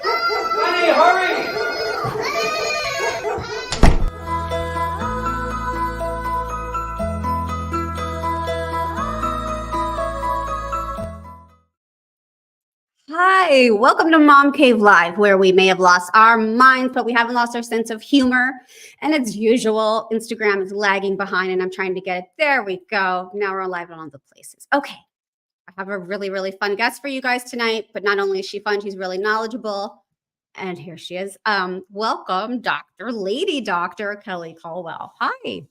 Honey, hurry! Hi, welcome to Mom Cave Live, where we may have lost our minds, but we haven't lost our sense of humor. And as usual, Instagram is lagging behind and I'm trying to get it. There we go. Now we're live on all the places. Okay. I have a really, really fun guest for you guys tonight, but not only is she fun, she's really knowledgeable. And here she is. Welcome, Lady Doctor Kelly Caldwell. Hi.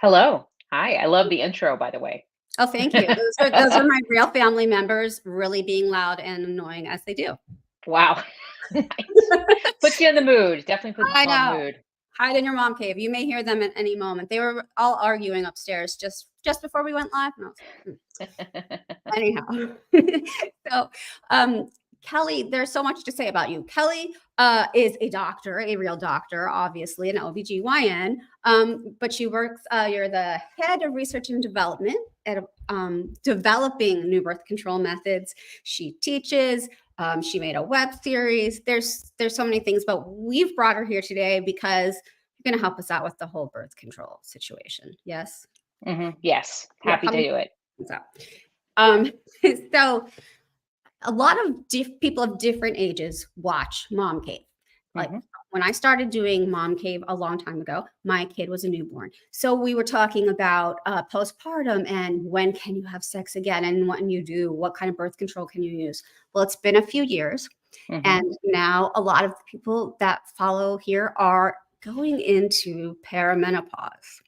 Hello. Hi. I love the intro, by the way. Oh, thank you. Those are my real family members really being loud and annoying as they do. Wow. Nice. Puts you in the mood. Definitely puts you in the mood. Hide in your mom cave. You may hear them at any moment. They were all arguing upstairs just before we went live. Anyhow. So, Kelly, there's so much to say about you. Kelly is a doctor, a real doctor, obviously, an OBGYN, but she works, you're the head of research and development at developing new birth control methods. She teaches, she made a web series. There's so many things, but we've brought her here today because you're going to help us out with the whole birth control situation. Yes? Mm-hmm. Yes. Happy to do it. So a lot of people of different ages watch Mom Cave. Like when I started doing Mom Cave a long time ago, my kid was a newborn. So we were talking about postpartum and when can you have sex again? And when you do, what kind of birth control can you use? Well, it's been a few years. And now a lot of the people that follow here are going into perimenopause.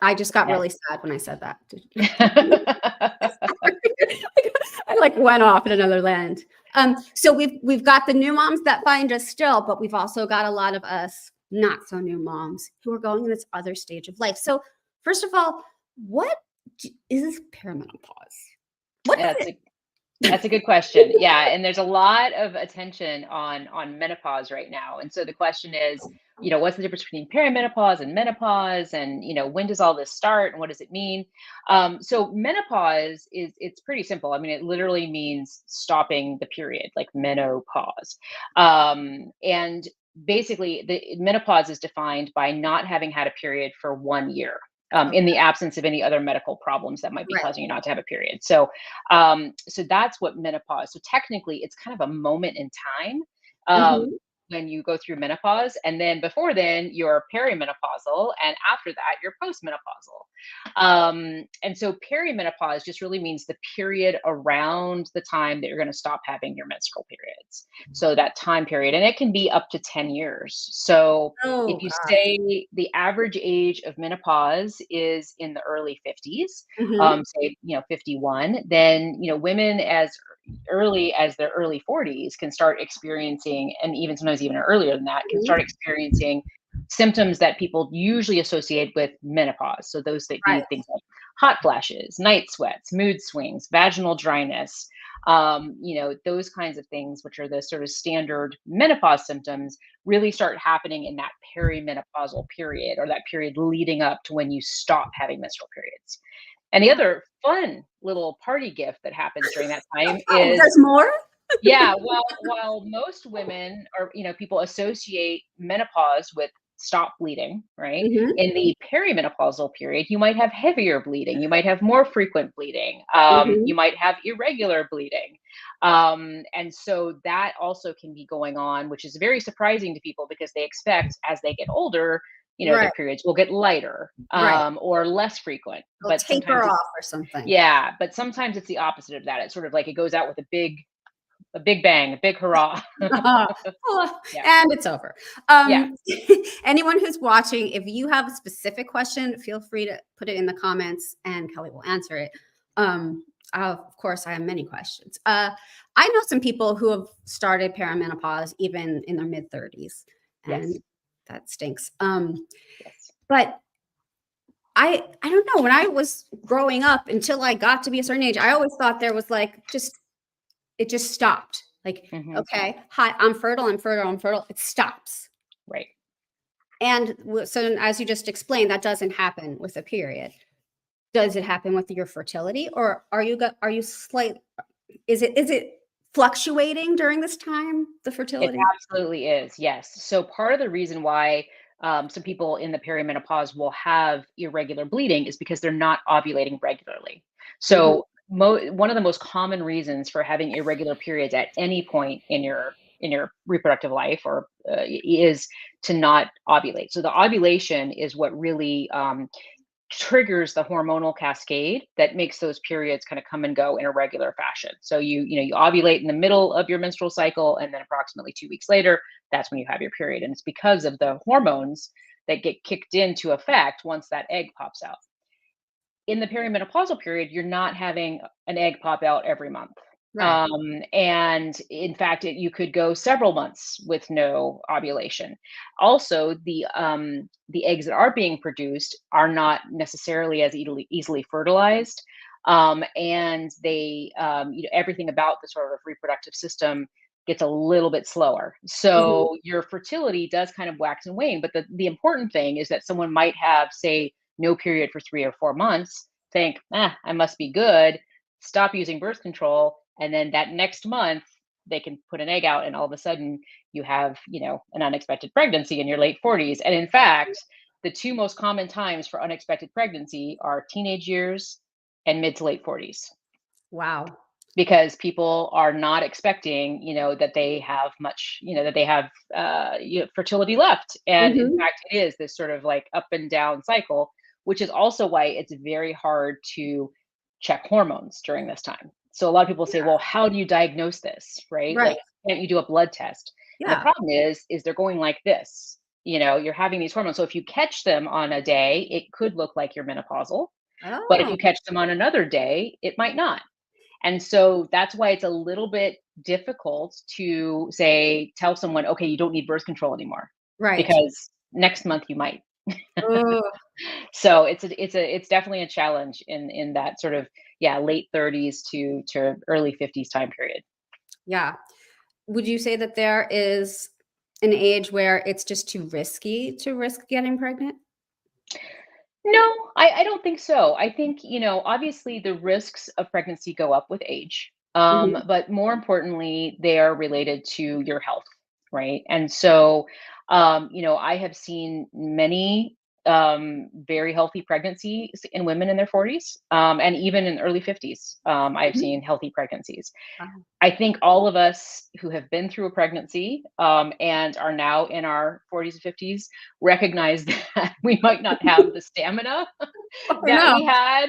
I just got really sad when I said that. I went off in another land. So we've got the new moms that find us still, but we've also got a lot of us not so new moms who are going in this other stage of life. So first of all, what is perimenopause? What is it? That's a good question. Yeah. And there's a lot of attention on menopause right now. And so the question is, what's the difference between perimenopause and menopause? And, when does all this start and what does it mean? So menopause it's pretty simple. I mean, it literally means stopping the period, like menopause. And basically the menopause is defined by not having had a period for 1 year. In the absence of any other medical problems that might be causing you not to have a period. So, so that's what menopause. So technically it's kind of a moment in time when you go through menopause. And then before then you're perimenopausal. And after that, you're postmenopausal. And so perimenopause just really means the period around the time that you're going to stop having your menstrual periods. So that time period, and it can be up to 10 years. So if you say the average age of menopause is in the early 50s, say, 51, then, women as early as their early 40s can start experiencing, and even sometimes even earlier than that, can start experiencing symptoms that people usually associate with menopause. So those that be things like hot flashes, night sweats, mood swings, vaginal dryness, those kinds of things, which are the sort of standard menopause symptoms, really start happening in that perimenopausal period, or that period leading up to when you stop having menstrual periods. And the other fun little party gift that happens during that time is there's more. Yeah, while most women or people associate menopause with stop bleeding, right? In the perimenopausal period, you might have heavier bleeding, you might have more frequent bleeding, you might have irregular bleeding. And so that also can be going on, which is very surprising to people because they expect as they get older, their periods will get lighter or less frequent. They'll but taper off or something. Yeah, but sometimes it's the opposite of that. It's sort of like it goes out with a big bang, a big hurrah. And it's over. Anyone who's watching, if you have a specific question, feel free to put it in the comments and Kelly will answer it. Of course, I have many questions. I know some people who have started perimenopause even in their mid 30s, and that stinks. But I don't know. When I was growing up, until I got to be a certain age, I always thought there was it just stopped. Okay, hi, I'm fertile. It stops. Right. And so as you just explained, that doesn't happen with a period. Does it happen with your fertility, or is it fluctuating during this time, the It fertility? absolutely is, yes. So part of the reason why some people in the perimenopause will have irregular bleeding is because they're not ovulating regularly. Mhm. So one of the most common reasons for having irregular periods at any point in your reproductive life or is to not ovulate. So the ovulation is what really triggers the hormonal cascade that makes those periods kind of come and go in a regular fashion. So you ovulate in the middle of your menstrual cycle, and then approximately 2 weeks later, that's when you have your period. And it's because of the hormones that get kicked into effect once that egg pops out. In the perimenopausal period, you're not having an egg pop out every month. Right. And in fact, you could go several months with no ovulation. Also, the eggs that are being produced are not necessarily as easily fertilized, and everything about the sort of reproductive system gets a little bit slower. Mhm. So your fertility does kind of wax and wane. But the important thing is that someone might have, say, no period for 3 or 4 months, think, I must be good, stop using birth control, and then that next month they can put an egg out, and all of a sudden you have, an unexpected pregnancy in your late 40s. And in fact, the two most common times for unexpected pregnancy are teenage years and mid to late 40s, Wow. because people are not expecting, that they have much, that they have fertility left. And in Mhm. fact, it is this sort of like up and down cycle, which is also why it's very hard to check hormones during this time. So a lot of people say, well, how do you diagnose this, right? Right. Like, can't you do a blood test? And the Yeah. problem is they're going like this. You're having these hormones. So if you catch them on a day, it could look like you're menopausal. But if Oh, you catch them on another day, it might not. And so that's why it's a little bit difficult to say, tell someone, okay, you don't need birth control anymore, right. because next month you might. Ugh. So it's definitely a challenge in that sort of, yeah, late 30s to early 50s time period. Yeah. Would you say that there is an age where it's just too risky to risk getting pregnant? No, I don't think so. I think, obviously the risks of pregnancy go up with age. Mhm. But more importantly, they are related to your health, right? And so, I have seen many very healthy pregnancies in women in their 40s, and even in early 50s. I've Mhm. seen healthy pregnancies. Wow. I think all of us who have been through a pregnancy, and are now in our 40s and 50s, recognize that we might not have the stamina Oh, that no. we had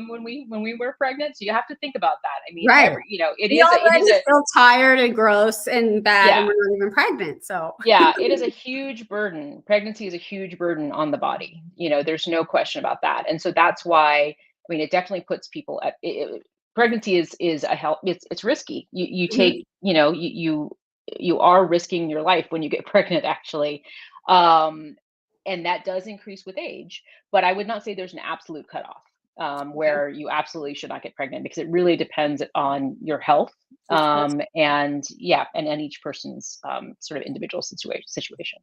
when we were pregnant. So you have to think about that. I mean, Right. We it is already a feel tired and gross and bad, and yeah, we're not even pregnant, so yeah, it is a huge burden. Pregnancy is a huge burden on the body. There's no question about that. And so that's why, I mean, it definitely puts people at pregnancy is a health. It's risky. You Mhm. take, you are risking your life when you get pregnant, actually. Um, and that does increase with age, but I would not say there's an absolute cutoff, Okay. where you absolutely should not get pregnant, because it really depends on your health, Of course. and yeah, and each person's sort of individual situation.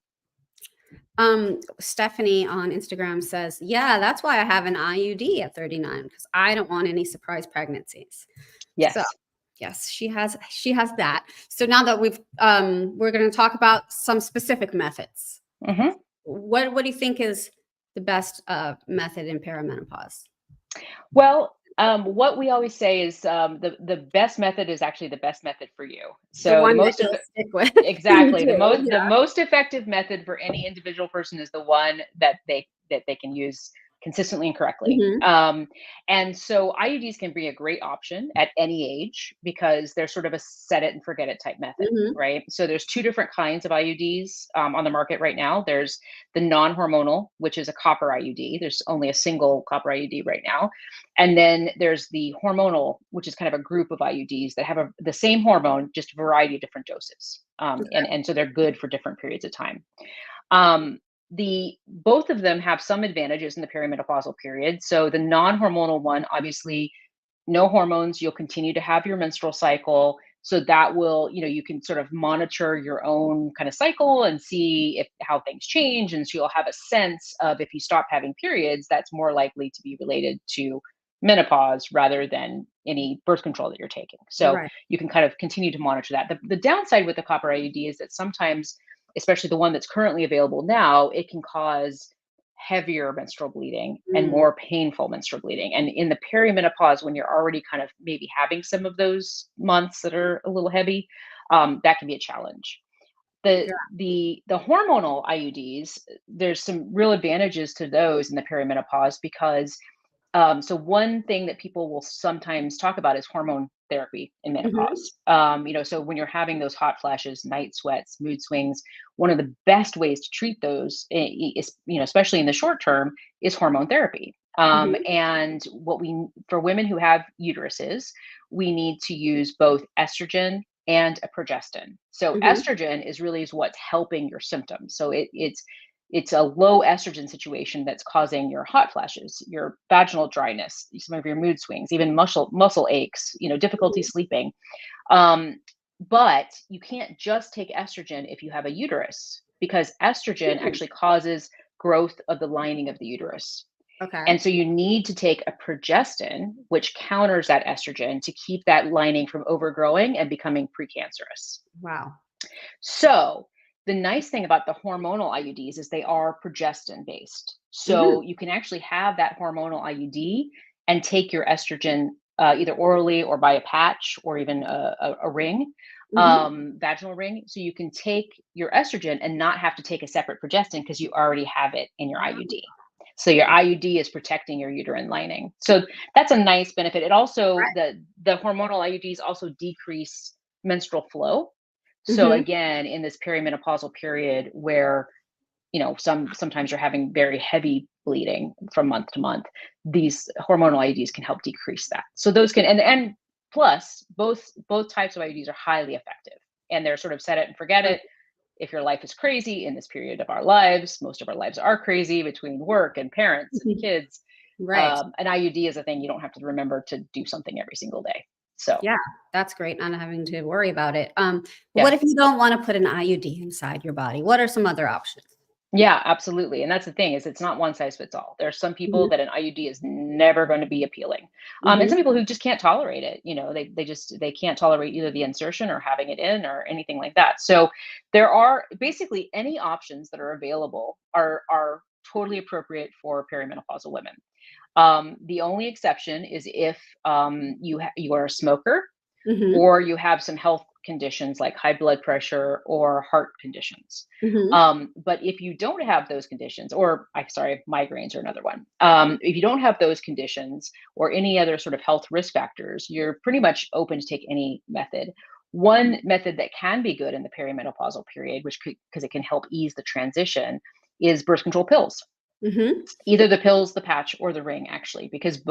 Stephanie on Instagram says, "Yeah, that's why I have an IUD at 39 because I don't want any surprise pregnancies." So, Yes. yes, she has that. So now that we're going to talk about some specific methods. Hmm. What do you think is the best method in perimenopause? Well, what we always say is, the best method is actually the best method for you. The So one that you'll stick with and exactly, do. the Yeah. most effective method for any individual person is the one that they can use consistently and correctly. Mhm. And so IUDs can be a great option at any age, because they're sort of a set it and forget it type method, Mhm. right? So there's two different kinds of IUDs on the market right now. There's the non-hormonal, which is a copper IUD. There's only a single copper IUD right now. And then there's the hormonal, which is kind of a group of IUDs that have the same hormone, just a variety of different doses. And so they're good for different periods of time. The both of them have some advantages in the perimenopausal period. So the non-hormonal one, obviously, no hormones, you'll continue to have your menstrual cycle. So that will, you can sort of monitor your own kind of cycle and see if how things change. And so you'll have a sense of, if you stop having periods, that's more likely to be related to menopause rather than any birth control that you're taking. So Right. you can kind of continue to monitor that. The downside with the copper IUD is that sometimes, especially the one that's currently available now, it can cause heavier menstrual bleeding and Mm, more painful menstrual bleeding. And in the perimenopause, when you're already kind of maybe having some of those months that are a little heavy, that can be a challenge. The yeah. the hormonal IUDs, there's some real advantages to those in the perimenopause because so one thing that people will sometimes talk about is hormone therapy in Mhm. menopause. So when you're having those hot flashes, night sweats, mood swings, one of the best ways to treat those is, especially in the short term, is hormone therapy. Mhm. And for women who have uteruses, we need to use both estrogen and a progestin. So Mhm. estrogen is what's helping your symptoms. So it's a low estrogen situation that's causing your hot flashes, your vaginal dryness, some of your mood swings, even muscle aches, difficulty Mhm. sleeping. Um, but you can't just take estrogen if you have a uterus because estrogen Mm. actually causes growth of the lining of the uterus. Okay. And so you need to take a progestin, which counters that estrogen to keep that lining from overgrowing and becoming precancerous. Wow. So the nice thing about the hormonal IUDs is they are progestin based. Mhm. So you can actually have that hormonal IUD and take your estrogen either orally or by a patch or even a ring, Mhm. vaginal ring. So you can take your estrogen and not have to take a separate progestin because you already have it in your IUD. So your IUD is protecting your uterine lining. So that's a nice benefit. It also the hormonal IUDs also decrease menstrual flow. So Mhm. again, in this perimenopausal period where, sometimes you're having very heavy bleeding from month to month, these hormonal IUDs can help decrease that. So those can and plus both types of IUDs are highly effective and they're sort of set it and forget Okay. it. If your life is crazy in this period of our lives, most of our lives are crazy between work and parents and Mhm. kids. Right. An IUD is a thing you don't have to remember to do something every single day. So Yeah, that's great, not having to worry about it. What yeah. if you don't wanna put an IUD inside your body? What are some other options? Yeah, absolutely. And that's the thing is it's not one size fits all. There are some people Mhm. that an IUD is never going to be appealing. And Mhm. some people who just can't tolerate it. They can't tolerate either the insertion or having it in or anything like that. So there are basically any options that are available are totally appropriate for perimenopausal women. The only exception is if you are a smoker Mhm. or you have some health conditions like high blood pressure or heart conditions. Mhm. But if you don't have those conditions, or I'm sorry, migraines are another one. If you don't have those conditions or any other sort of health risk factors, you're pretty much open to take any method. One method that can be good in the perimenopausal period, which because it can help ease the transition, is birth control pills. Mhm. Either the pills, the patch, or the ring, actually, because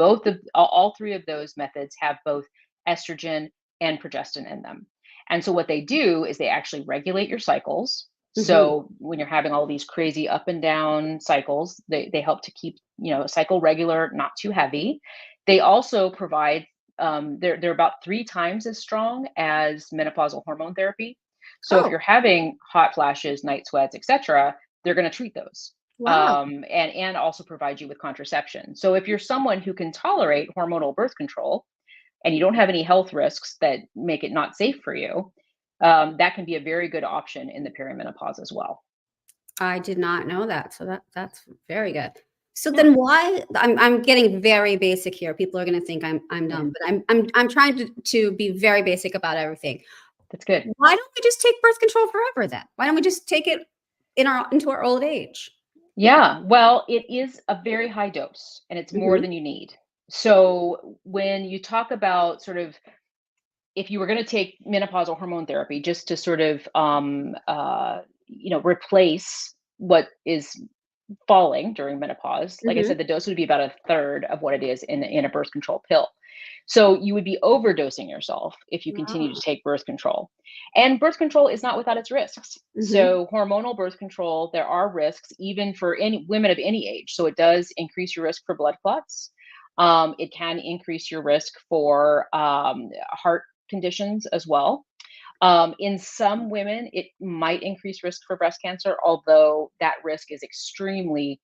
all three of those methods have both estrogen and progestin in them. And so what they do is they actually regulate your cycles. Mhm. So when you're having all these crazy up and down cycles, they help to keep a cycle regular, not too heavy. They also provide they're about 3 times as strong as menopausal hormone therapy. So if Oh, you're having hot flashes, night sweats, etc., they're going to treat those wow. and also provide you with contraception. So if you're someone who can tolerate hormonal birth control and you don't have any health risks that make it not safe for you, that can be a very good option in the perimenopause as well. I did not know that, so that's very good. So Yeah, then why I'm getting very basic here. People are gonna think I'm yeah, dumb, but I'm trying to be very basic about everything. that's good. Why don't we just take birth control forever then? Why don't we just take it into our old age? Yeah, well, it is a very high dose and it's more Mhm. than you need. So when you talk about sort of if you were going to take menopausal hormone therapy just to sort of replace what is falling during menopause, like I Mhm. said, the dose would be about a third of what it is in a birth control pill. So you would be overdosing yourself if you continue to Wow. take birth control. And birth control is not without its risks. Mhm. So hormonal birth control, there are risks even for any women of any age. So it does increase your risk for blood clots. It can increase your risk for heart conditions as well. In some women, it might increase risk for breast cancer, although that risk is extremely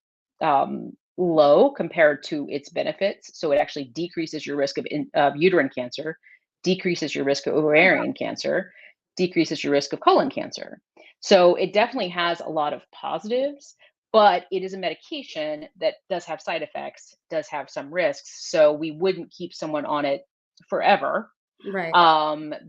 low compared to its benefits. So it actually decreases your risk of uterine cancer, decreases your risk of ovarian cancer, decreases your risk of colon cancer. So it definitely has a lot of positives, but it is a medication that does have side effects, does have some risks. So we wouldn't keep someone on it forever, Right.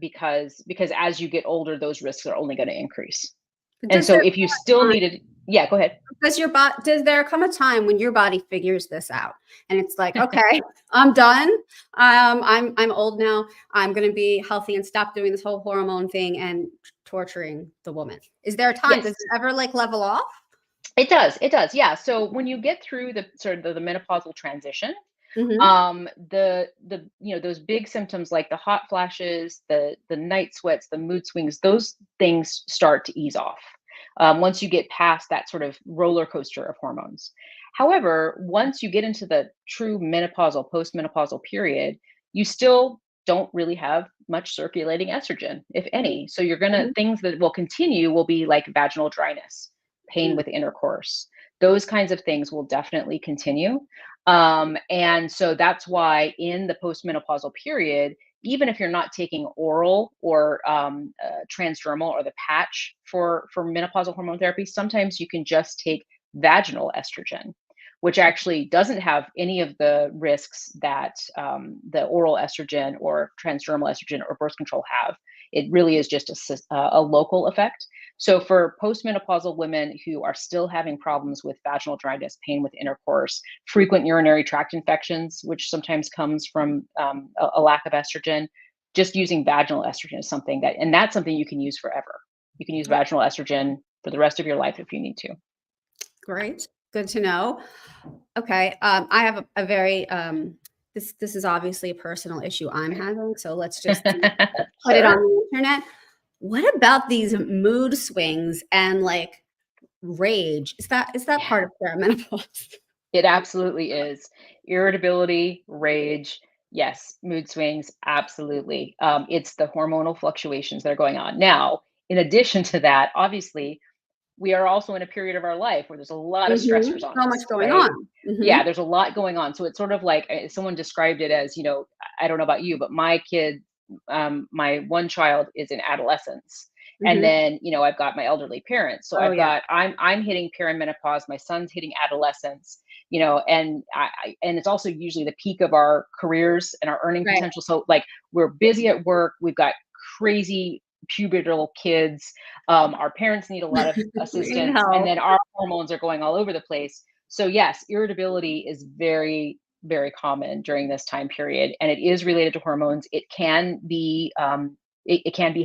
because as you get older, those risks are only going to increase. And Does so there if you still needed, yeah, go ahead. does there come a time when your body figures this out and it's like, okay, I'm done. I'm old now. I'm going to be healthy and stop doing this whole hormone thing and torturing the woman. Is there a time? Yes, Does it ever like level off? it does. It does. Yeah. So when you get through the sort of the menopausal transition, Hmm. those big symptoms like the hot flashes, the night sweats, the mood swings, those things start to ease off once you get past that sort of roller coaster of hormones. However, once you get into the true menopausal, postmenopausal period, you still don't really have much circulating estrogen, if any. So you're gonna Hmm. things that will continue will be like vaginal dryness, pain with intercourse. Those kinds of things will definitely continue. And so that's why in the postmenopausal period, even if you're not taking oral or transdermal or the patch for menopausal hormone therapy, sometimes you can just take vaginal estrogen, which actually doesn't have any of the risks that the oral estrogen or transdermal estrogen or birth control have. It really is just a local effect. So for postmenopausal women who are still having problems with vaginal dryness, pain with intercourse, frequent urinary tract infections, which sometimes comes from a lack of estrogen, just using vaginal estrogen is something and that's something you can use forever. You can use vaginal estrogen for the rest of your life if you need to. Great. Good to know. Okay. I have a very this is obviously a personal issue I'm having, so let's just put it on Sure. the internet. What about these mood swings and like rage? Is that part of perimenopause? It absolutely is. Irritability, rage, yes, mood swings, absolutely. It's the hormonal fluctuations that are going on. Now, in addition to that, obviously, we are also in a period of our life where there's a lot of Mhm. stressors on So much us, going right? on. Mhm. Yeah, there's a lot going on. So it's sort of like someone described it as, I don't know about you, but my kid, my one child is in adolescence. And Mhm. then, I've got my elderly parents. So Oh yeah. I'm hitting perimenopause, my son's hitting adolescence, and and it's also usually the peak of our careers and our earning Right. potential. So like we're busy at work, we've got crazy pubertal kids, our parents need a lot of We need assistance, and help. then our hormones are going all over the place. So yes, irritability is very, very common during this time period, and it is related to hormones. It can be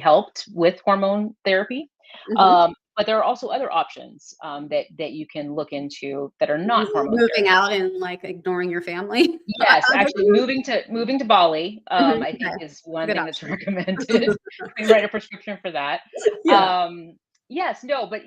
helped with hormone therapy, Mhm. but there are also other options that you can look into that are not hormone Moving therapy. out and like ignoring your family. Yes, actually moving to Bali, Mhm. I think Okay. is It's a one good thing that's option. recommended. We write a prescription for that. Yeah. Um, yes, no, but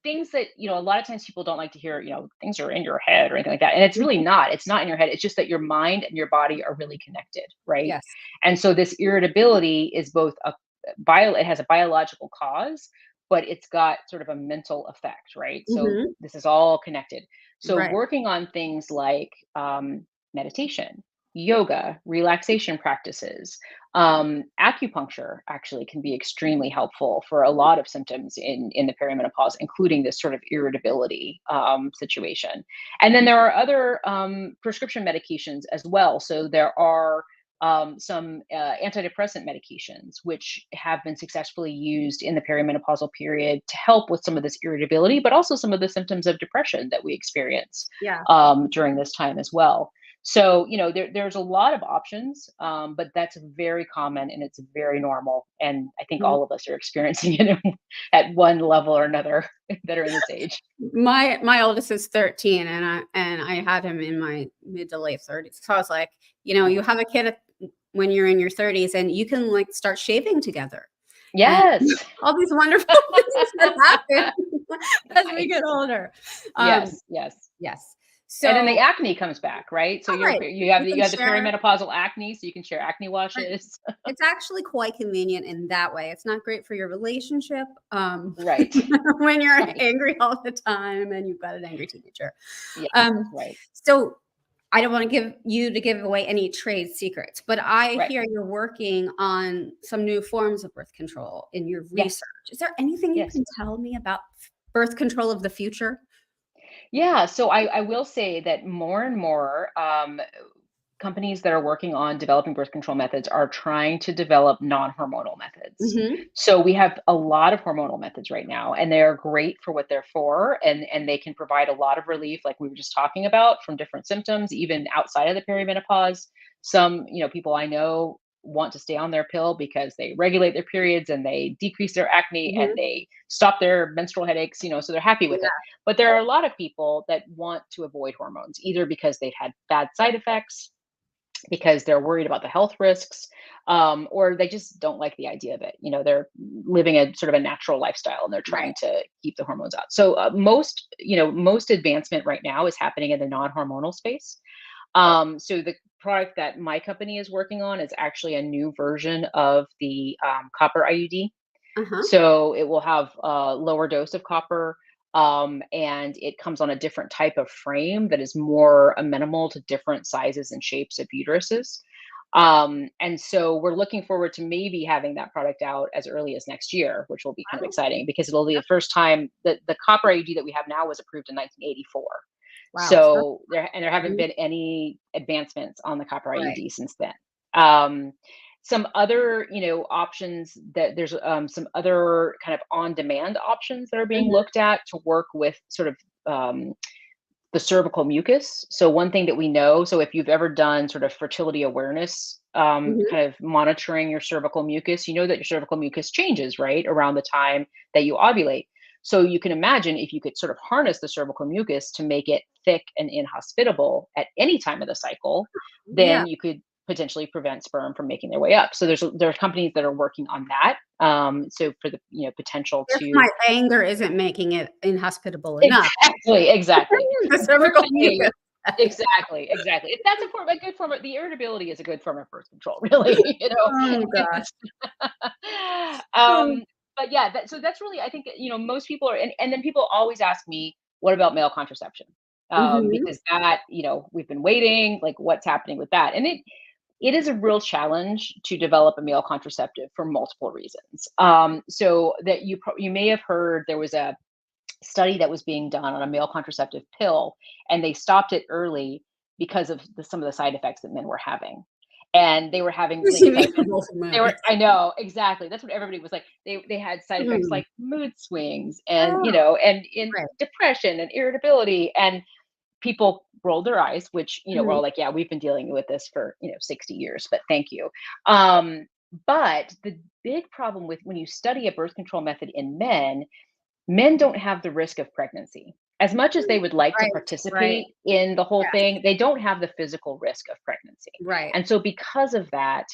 things that a lot of times people don't like to hear. Things are in your head or anything like that, and it's really Mhm. not. It's not in your head. It's just that your mind and your body are really connected, right? Yes. And so this irritability is both a bio. It has a biological cause, but it's got sort of a mental effect, right? So Mhm. this is all connected. So Right. working on things like meditation, yoga, relaxation practices, acupuncture actually can be extremely helpful for a lot of symptoms in the perimenopause, including this sort of irritability situation. And then there are other prescription medications as well. So there are some antidepressant medications, which have been successfully used in the perimenopausal period to help with some of this irritability, but also some of the symptoms of depression that we experience Yeah. during this time as well. So, there's a lot of options, but that's very common and it's very normal. And I think Mhm. all of us are experiencing it at one level or another that are in this age. My oldest is 13 and I had him in my mid to late 30s. So I was like, you have a kid when you're in your 30s and you can like start shaving together. And Yes. all these wonderful things that happen as we Right. get older. Um, Yes. Yes. yes. And then the So, acne comes back, right? So all right, you have you the can share. perimenopausal acne, so you can share acne Right. washes. It's actually quite convenient in that way. It's not great for your relationship, Right. when you're Right. angry all the time and you've got an angry teenager. Yeah. Um, Right. so I don't want to give away any trade secrets, but I Right. hear you're working on some new forms of birth control in your Yes. research. Is there anything you Yes. can tell me about birth control of the future? Yeah. So I will say that more and more companies that are working on developing birth control methods are trying to develop non-hormonal methods. Mhm. So we have a lot of hormonal methods right now, and they're great for what they're for, and they can provide a lot of relief, like we were just talking about, from different symptoms, even outside of the perimenopause. Some, people I know want to stay on their pill because they regulate their periods and they decrease their acne and Mhm. they stop their menstrual headaches, so they're happy with Yeah. it. But there are a lot of people that want to avoid hormones, either because they've had bad side effects, because they're worried about the health risks, or they just don't like the idea of it. They're living a sort of a natural lifestyle and they're Right. trying to keep the hormones out. So most advancement right now is happening in the non-hormonal space. So the product that my company is working on is actually a new version of the copper IUD. Uh-huh. So it will have a lower dose of copper, and it comes on a different type of frame that is more amenable to different sizes and shapes of uteruses. And so we're looking forward to maybe having that product out as early as next year, which will be kind of Wow. exciting because it'll be the first time that the copper IUD that we have now was approved in 1984. Wow. So So there haven't that's been any advancements on the copper right. IUD since then. Um, some other, options that there's some other kind of on-demand options that are being Mhm. looked at to work with sort of the cervical mucus. So one thing that we know, so if you've ever done sort of fertility awareness, Mhm. kind of monitoring your cervical mucus, you know that your cervical mucus changes, right, around the time that you ovulate. So you can imagine if you could sort of harness the cervical mucus to make it thick and inhospitable at any time of the cycle, Yeah. then you could potentially prevent sperm from making their way up. So there's companies that are working on that. So for the potential If to my anger isn't making it inhospitable enough. exactly. The cervical mucus. Fortunately, exactly. If that's a good form of the irritability is a good form of birth control, really, Oh gosh. Um, but yeah, so that's really, I think, most people are, and then people always ask me, what about male contraception? Mhm. Because that, we've been waiting, like what's happening with that? And it is a real challenge to develop a male contraceptive for multiple reasons. So that you may have heard there was a study that was being done on a male contraceptive pill, and they stopped it early because of some of the side effects that men were having. And they were having like She made side a effects. both They were, movies. I know, exactly. That's what everybody was like. They had side effects Mm. like mood swings and, Oh, and in right. depression and irritability. And people rolled their eyes, which, we're Mhm. all like, yeah, we've been dealing with this for, 60 years, but thank you. But the big problem with when you study a birth control method in men don't have the risk of pregnancy. As much as they would like to Right, right. participate in the whole Yes, thing, they don't have the physical risk of pregnancy. right. And so because of that,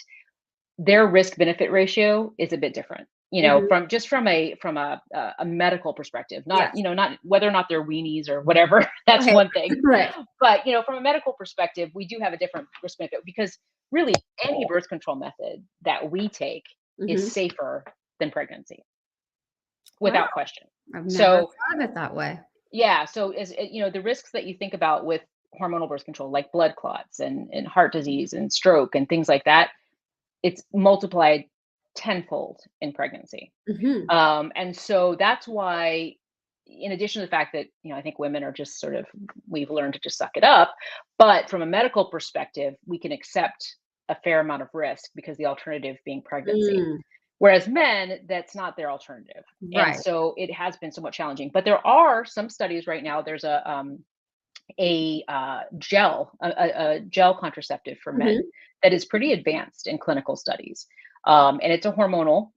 their risk benefit ratio is a bit different. Mhm. From a medical perspective, not Yes. not whether or not they're weenies or whatever, that's Right, one thing. right. But from a medical perspective, we do have a different risk benefit because really any birth control method that we take is Mhm. safer than pregnancy Wow, without question. I've never So thought of it that way. yeah, so the risks that you think about with hormonal birth control, like blood clots and heart disease and stroke and things like that, it's multiplied tenfold in pregnancy. Mhm. And so that's why, in addition to the fact that, I think women are just sort of, we've learned to just suck it up. But from a medical perspective, we can accept a fair amount of risk because the alternative being pregnancy. Mm. Whereas men, that's not their alternative. And Right. so it has been somewhat challenging. But there are some studies right now. There's a gel contraceptive for men Mhm. that is pretty advanced in clinical studies. And it's a hormonal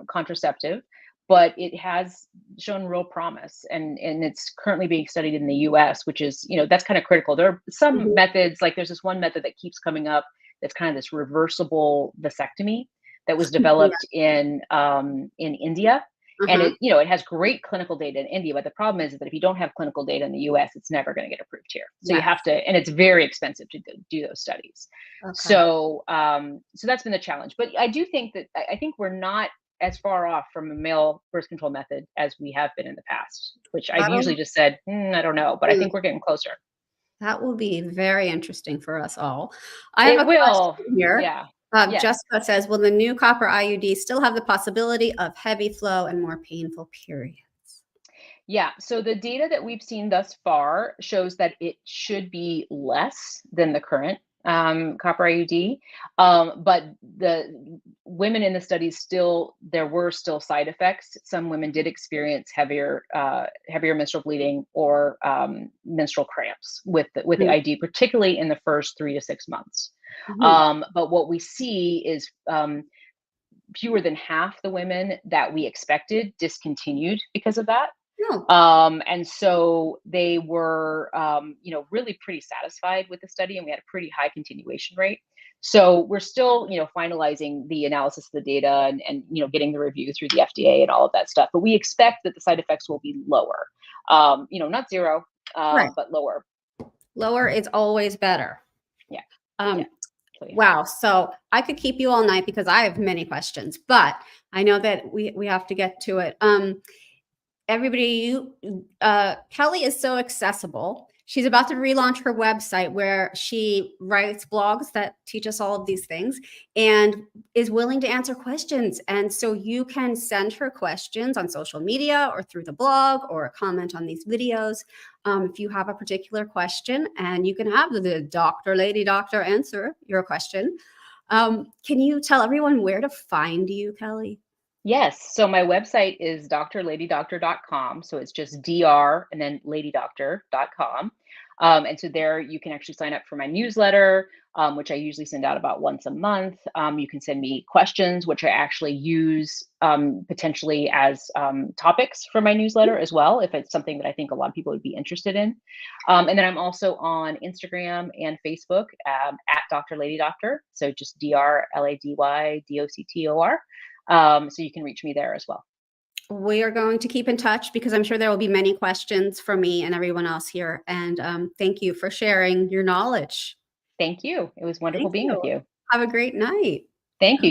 contraceptive, but it has shown real promise, and it's currently being studied in the US, which is, that's kind of critical. There are some Mhm. methods, like there's this one method that keeps coming up that's kind of this reversible vasectomy that was Yeah. developed in India, And it has great clinical data in India, but the problem is that if you don't have clinical data in the US, it's never going to get approved here. So you have to, and it's very expensive to do those studies. So that's been the challenge. But I do think that I think we're not as far off from a male birth control method as we have been in the past, which I've usually just said, I don't know, but I think we're getting closer. That will be very interesting for us all. I have a question here. Yeah. Jessica says, will the new copper IUD still have the possibility of heavy flow and more painful periods? Yeah, so the data that we've seen thus far shows that it should be less than the current copper IUD, but the women in the studies there were still side effects. Some women did experience heavier menstrual bleeding or menstrual cramps with the IUD, particularly in the first 3 to 6 months. But what we see is fewer than half the women that we expected discontinued because of that. And so they were, really pretty satisfied with the study, and we had a pretty high continuation rate. So we're still, finalizing the analysis of the data and getting the review through the FDA and all of that stuff. But we expect that the side effects will be lower, not zero, but lower. Lower is always better. Yeah. Wow. So I could keep you all night because I have many questions, but I know that we have to get to it. Everybody, Kelly is so accessible. She's about to relaunch her website where she writes blogs that teach us all of these things and is willing to answer questions. And so you can send her questions on social media or through the blog or comment on these videos. If you have a particular question, and you can have the Lady Doctor answer your question. Can you tell everyone where to find you, Kelly? Yes. So my website is drladydoctor.com. So it's just dr and then ladydoctor.com. And so there you can actually sign up for my newsletter, which I usually send out about once a month. You can send me questions, which I actually use potentially as topics for my newsletter as well, if it's something that I think a lot of people would be interested in. And then I'm also on Instagram and Facebook at Dr. Lady Doctor. So just DrLadydoctor. So you can reach me there as well. We are going to keep in touch because I'm sure there will be many questions for me and everyone else here. And thank you for sharing your knowledge. Thank you. It was wonderful being with you. Have a great night. Thank you.